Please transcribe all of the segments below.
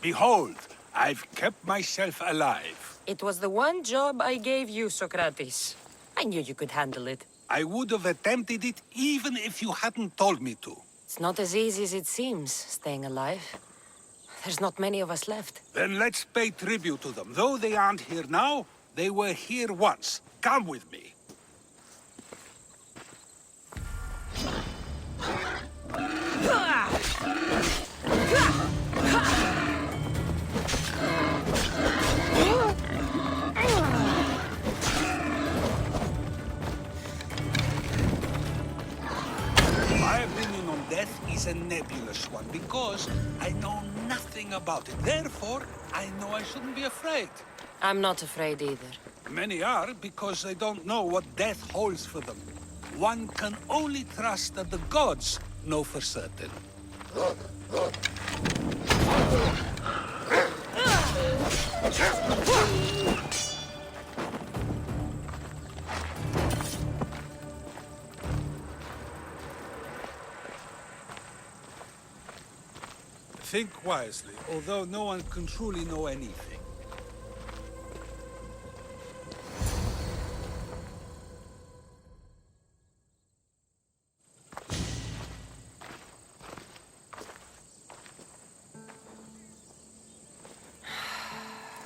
Behold, I've kept myself alive. It was the one job I gave you, Socrates. I knew you could handle it. I would have attempted it even if you hadn't told me to. It's not as easy as it seems, staying alive. There's not many of us left. Then let's pay tribute to them. Though they aren't here now, they were here once. Come with me. My opinion on death is a nebulous one because I know nothing about it. Therefore, I know I shouldn't be afraid. I'm not afraid either. Many are because they don't know what death holds for them. One can only trust that the gods know for certain. Think wisely, although no one can truly know anything.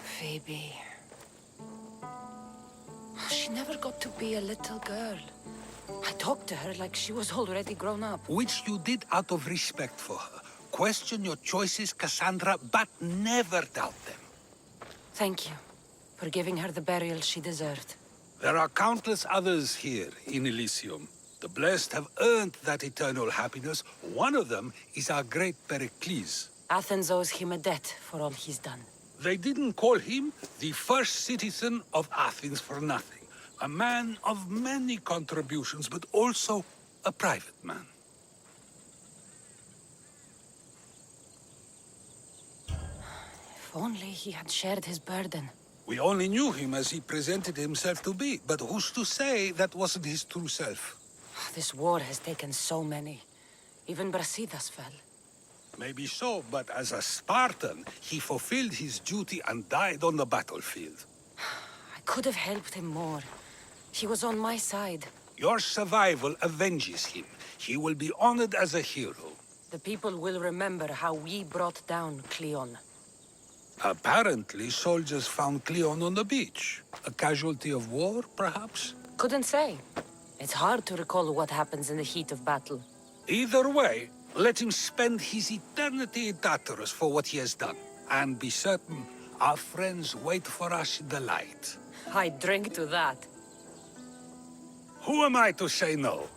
Phoebe. She never got to be a little girl. I talked to her like she was already grown up. Which you did out of respect for her. Question your choices, Cassandra, but never doubt them. Thank you for giving her the burial she deserved. There are countless others here in Elysium. The blessed have earned that eternal happiness. One of them is our great Pericles. Athens owes him a debt for all he's done. They didn't call him the first citizen of Athens for nothing. A man of many contributions, but also a private man. If only he had shared his burden. We only knew him as he presented himself to be, but who's to say that wasn't his true self? This war has taken so many. Even Brasidas fell. Maybe so, but as a Spartan, he fulfilled his duty and died on the battlefield. I could have helped him more. He was on my side. Your survival avenges him. He will be honored as a hero. The people will remember how we brought down Cleon. Apparently, soldiers found Cleon on the beach. A casualty of war, perhaps? Couldn't say. It's hard to recall what happens in the heat of battle. Either way, let him spend his eternity in Tartarus for what he has done. And be certain, our friends wait for us in the light. I drink to that. Who am I to say no?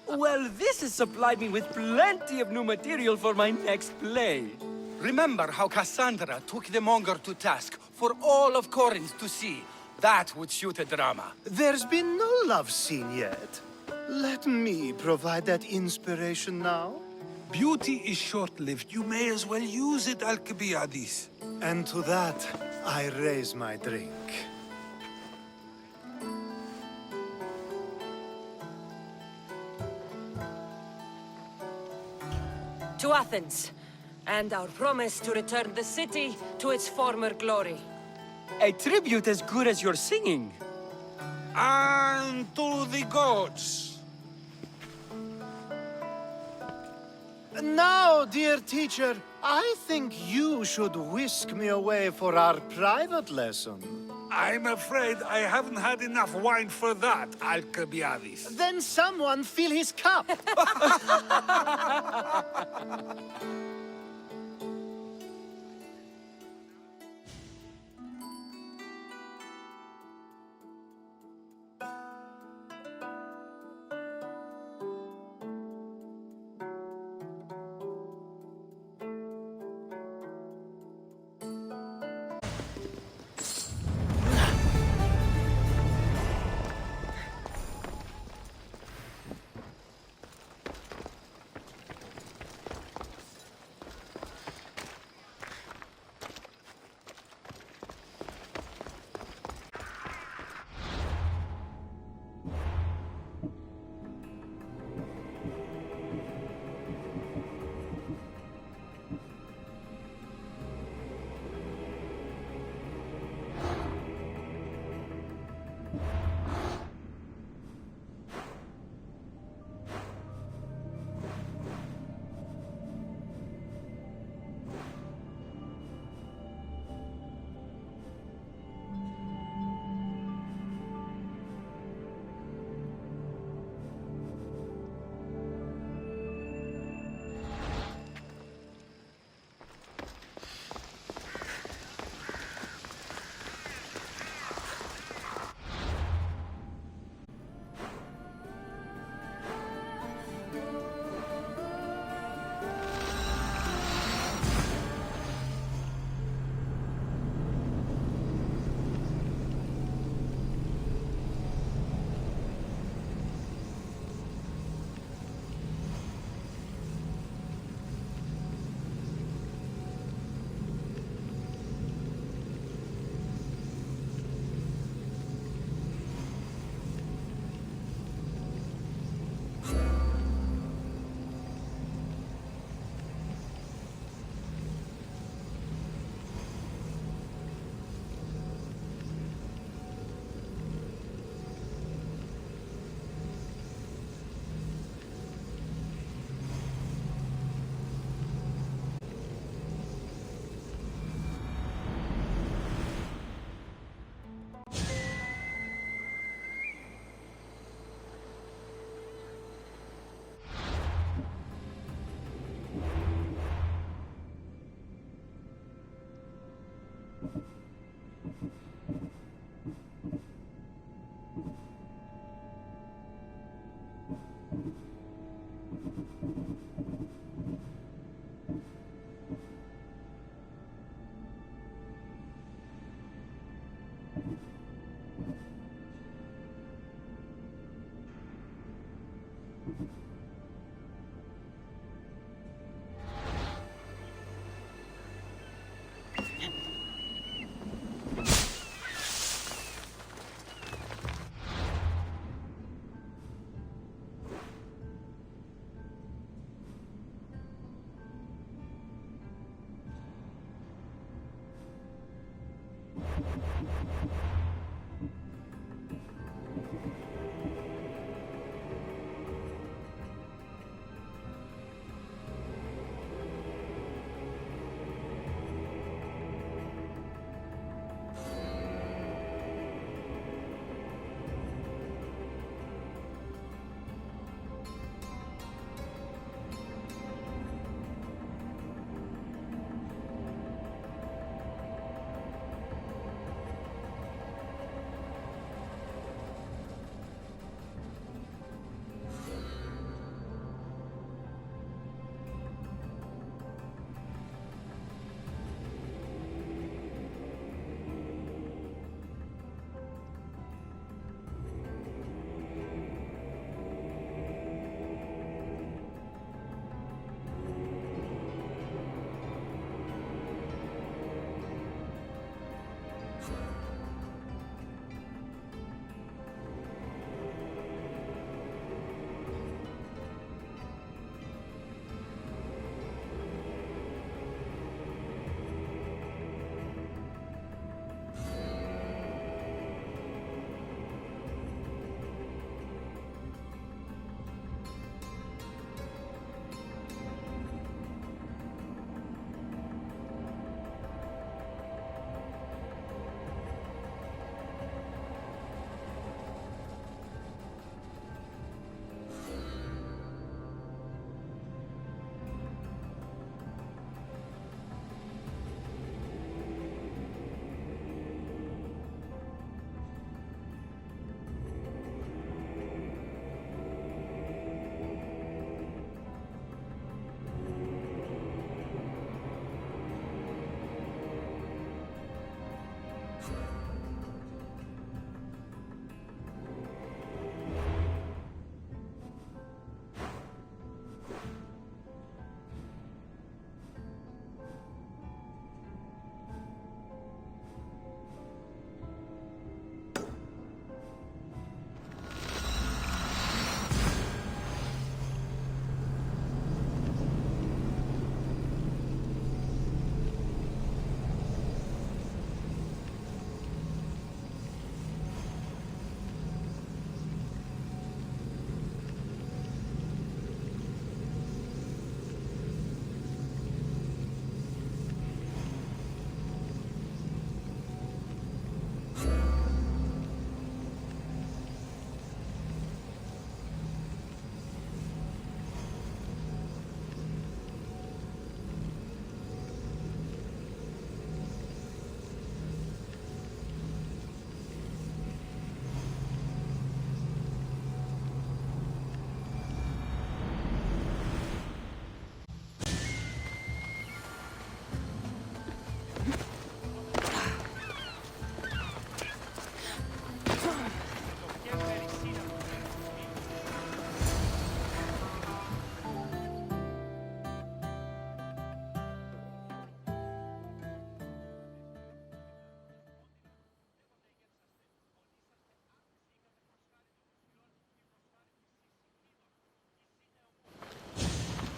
Well, this has supplied me with plenty of new material for my next play. Remember how Cassandra took the monger to task for all of Corinth to see? That would shoot a drama. There's been no love scene yet. Let me provide that inspiration now. Beauty is short-lived. You may as well use it, Alcibiades. And to that, I raise my drink. To Athens, and our promise to return the city to its former glory. A tribute as good as your singing. And to the gods. Now, dear teacher, I think you should whisk me away for our private lesson. I'm afraid I haven't had enough wine for that, Alcibiades. Then someone fill his cup.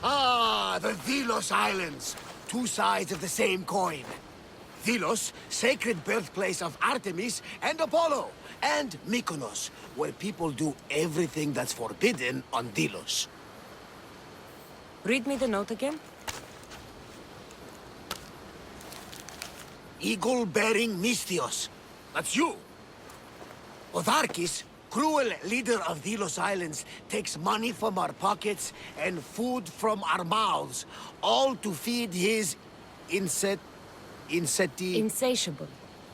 Ah, the Delos Islands. Two sides of the same coin. Delos, sacred birthplace of Artemis and Apollo. And Mykonos, where people do everything that's forbidden on Delos. Read me the note again. Eagle-bearing Mystios. That's you. Otharkis, cruel leader of Delos Islands, takes money from our pockets and food from our mouths, all to feed his Insatiable.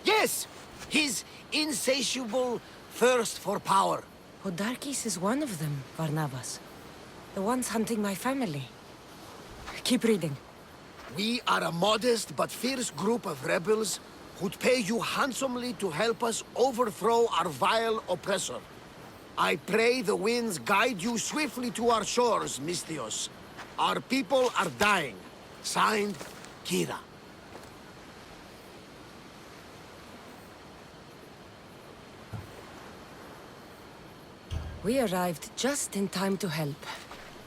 Yes! His insatiable thirst for power. Odarkis is one of them, Varnavas. The ones hunting my family. Keep reading. We are a modest but fierce group of rebels who'd pay you handsomely to help us overthrow our vile oppressor. I pray the winds guide you swiftly to our shores, Misthios. Our people are dying. Signed, Kira. We arrived just in time to help.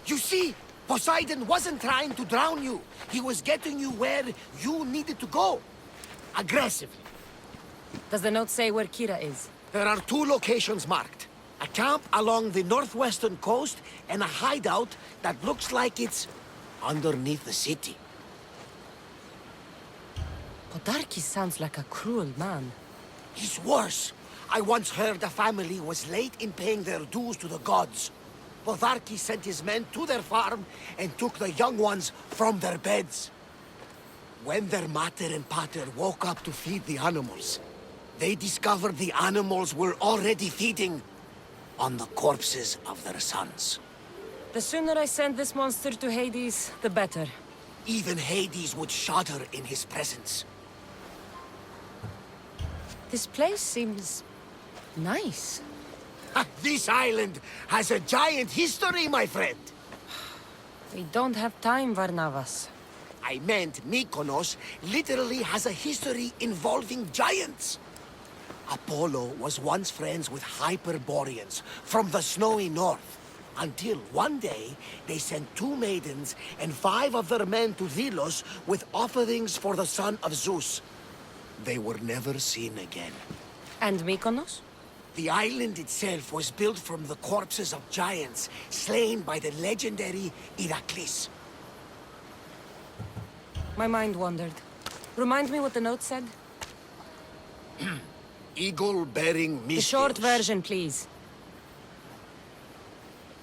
You see, Poseidon wasn't trying to drown you. He was getting you where you needed to go. Aggressively. Does the note say where Kira is? There are two locations marked. A camp along the northwestern coast and a hideout that looks like it's underneath the city. Podarkis sounds like a cruel man. He's worse. I once heard a family was late in paying their dues to the gods. Podarkis sent his men to their farm and took the young ones from their beds. When their mater and pater woke up to feed the animals, they discovered the animals were already feeding on the corpses of their sons. The sooner I send this monster to Hades, the better. Even Hades would shudder in his presence. This place seems nice. This island has a giant history, my friend. We don't have time, Varnavas. I meant Mykonos literally has a history involving giants. Apollo was once friends with Hyperboreans from the snowy north, until one day they sent 2 maidens and 5 of their men to Delos with offerings for the son of Zeus. They were never seen again. And Mykonos? The island itself was built from the corpses of giants slain by the legendary Iraklis. My mind wandered. Remind me what the note said? Eagle-bearing Misthios. The short version, please.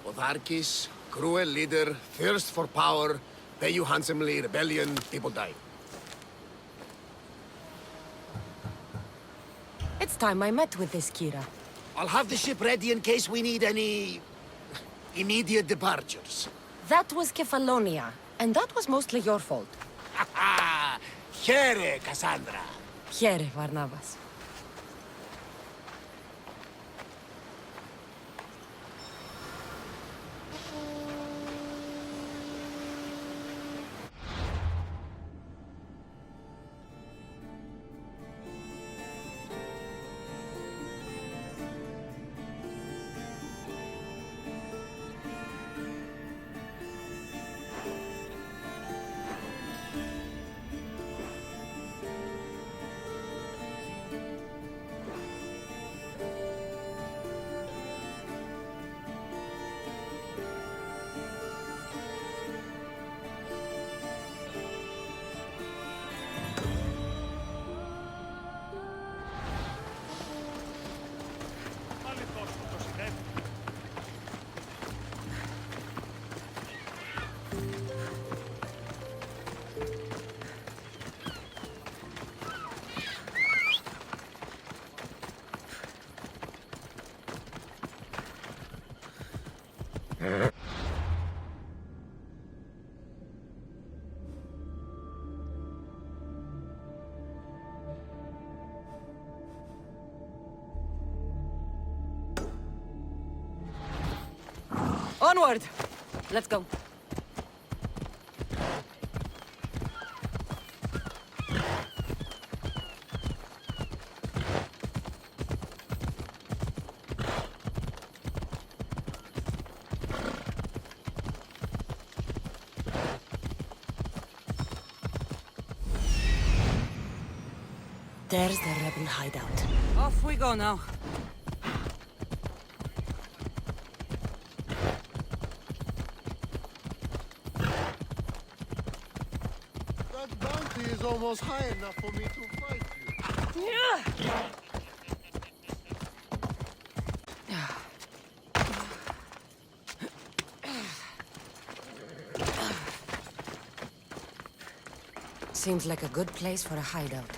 Podarkis, cruel leader, thirst for power, pay you handsomely, rebellion, people die. It's time I met with this Kira. I'll have the ship ready in case we need any immediate departures. That was Kefalonia, and that was mostly your fault. Ha ha! Here, Cassandra. Here, Varnavas. Onward! Let's go. There's the rebel hideout. Off we go now. That bounty is almost high enough for me to fight you. Seems like a good place for a hideout.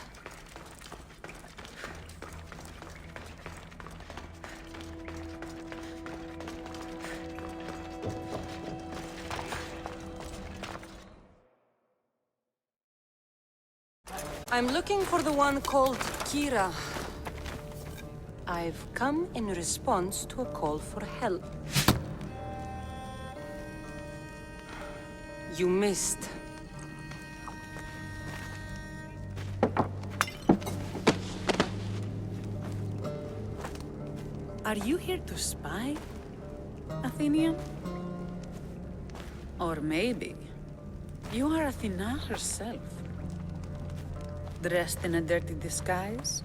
I'm looking for the one called Kira. I've come in response to a call for help. You missed. Are you here to spy, Athenian? Or maybe you are Athena herself, dressed in a dirty disguise?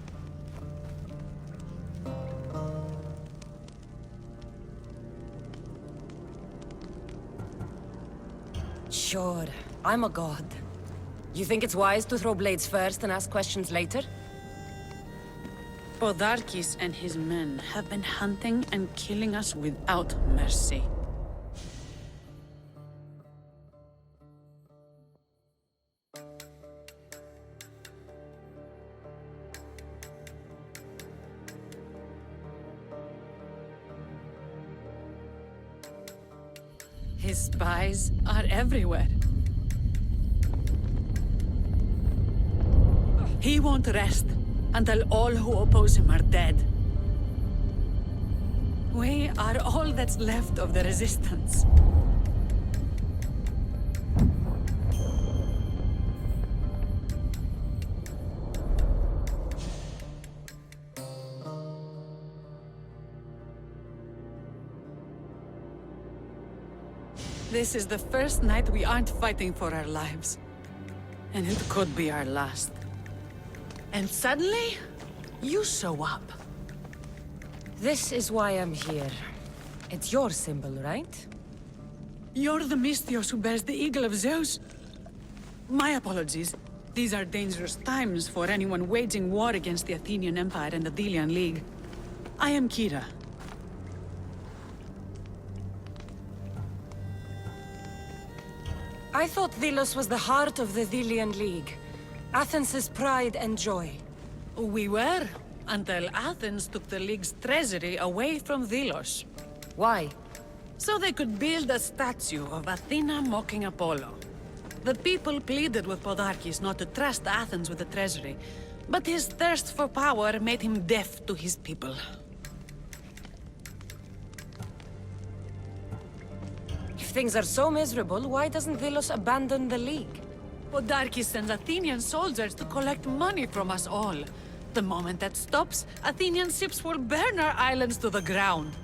Sure, I'm a god. You think it's wise to throw blades first and ask questions later? Podarkis and his men have been hunting and killing us without mercy. His spies are everywhere. He won't rest until all who oppose him are dead. We are all that's left of the resistance. This is the first night we aren't fighting for our lives. And it could be our last. And suddenly, you show up. This is why I'm here. It's your symbol, right? You're the Mystios who bears the eagle of Zeus. My apologies. These are dangerous times for anyone waging war against the Athenian Empire and the Delian League. I am Kira. I thought Delos was the heart of the Delian League. Athens' pride and joy. We were, until Athens took the League's treasury away from Delos. Why? So they could build a statue of Athena mocking Apollo. The people pleaded with Podarkis not to trust Athens with the treasury, but his thirst for power made him deaf to his people. If things are so miserable, why doesn't Delos abandon the League? Podarkis sends Athenian soldiers to collect money from us all. The moment that stops, Athenian ships will burn our islands to the ground.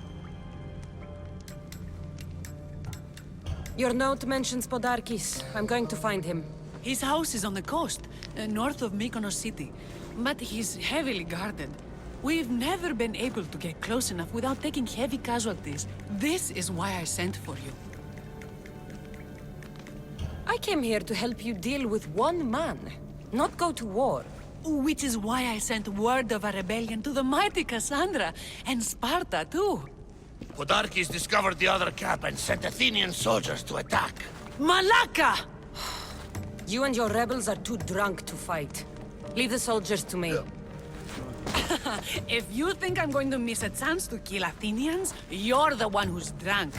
Your note mentions Podarkis. I'm going to find him. His house is on the coast, north of Mykonos city, but he's heavily guarded. We've never been able to get close enough without taking heavy casualties. This is why I sent for you. I came here to help you deal with one man, not go to war. Which is why I sent word of a rebellion to the mighty Cassandra, and Sparta too. Podarkis discovered the other camp and sent Athenian soldiers to attack. Malaka! You and your rebels are too drunk to fight. Leave the soldiers to me. If you think I'm going to miss a chance to kill Athenians, you're the one who's drunk.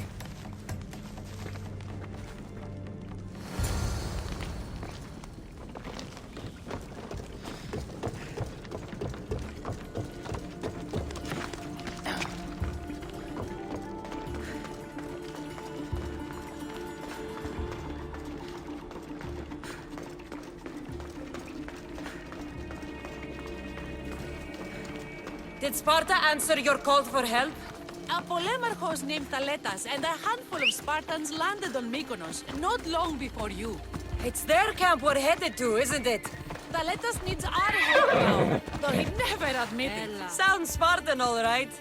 Did Sparta answer your call for help? A polemarchos named Thaletas and a handful of Spartans landed on Mykonos, not long before you. It's their camp we're headed to, isn't it? Thaletas needs our help now, though he'd never admit it. Sounds Spartan, all right.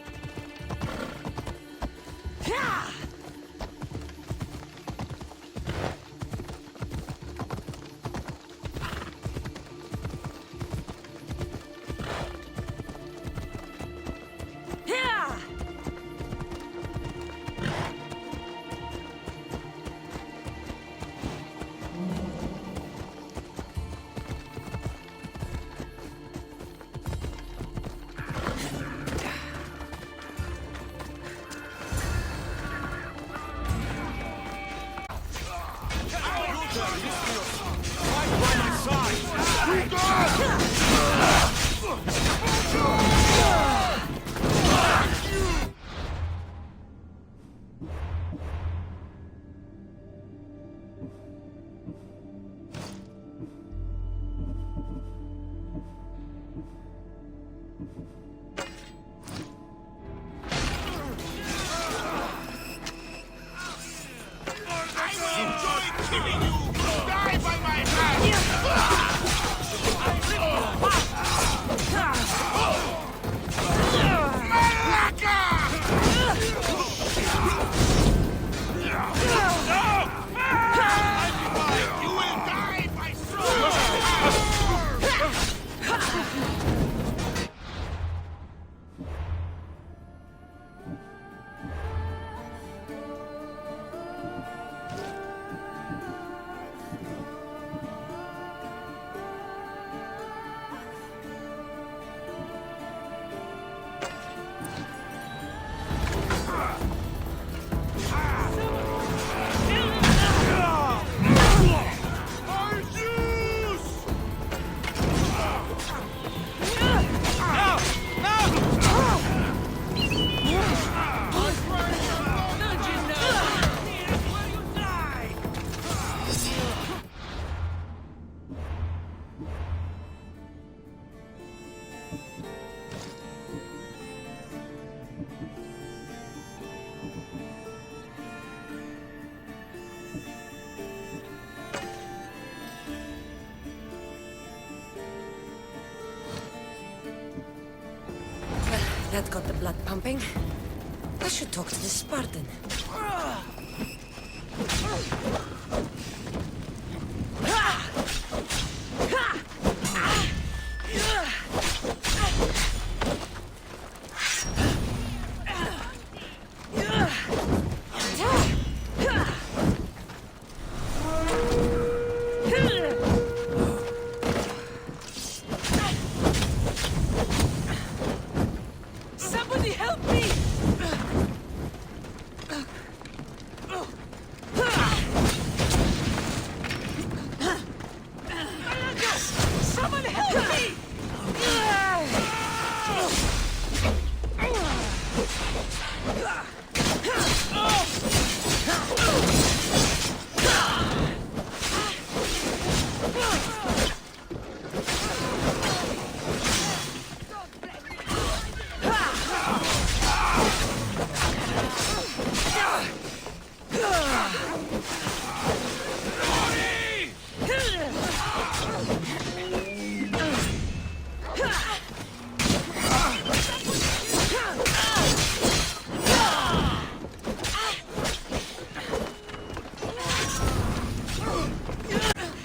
That got the blood pumping. I should talk to the Spartan. Somebody help me! Someone help me!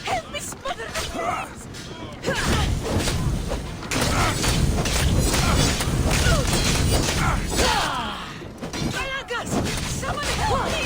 Help me smother the flames! Malagas! Someone help me!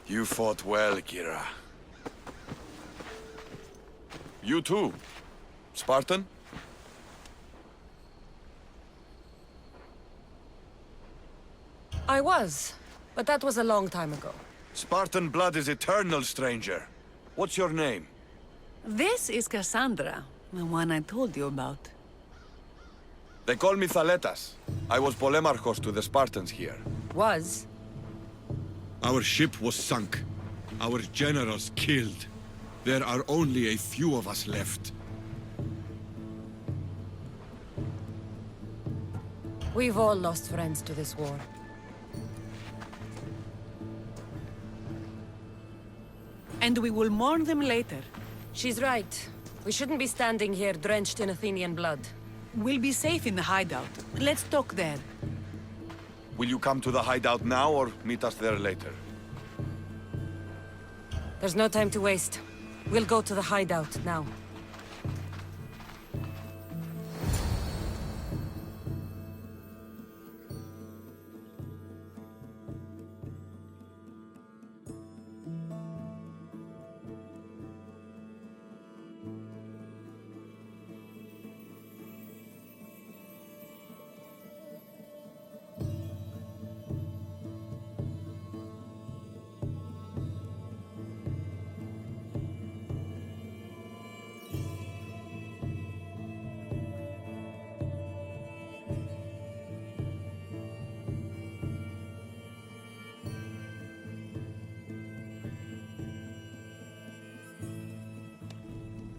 You fought well, Kira. You too, Spartan? I was, but that was a long time ago. Spartan blood is eternal, stranger. What's your name? This is Cassandra, the one I told you about. They call me Thaletas. I was Polemarchos to the Spartans here. Was? Our ship was sunk. Our generals killed. There are only a few of us left. We've all lost friends to this war. And we will mourn them later. She's right. We shouldn't be standing here drenched in Athenian blood. We'll be safe in the hideout. Let's talk there. Will you come to the hideout now or meet us there later? There's no time to waste. We'll go to the hideout now.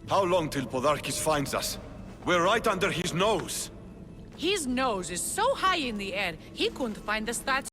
How long till Podarkis finds us? We're right under his nose. His nose is so high in the air, he couldn't find the statue.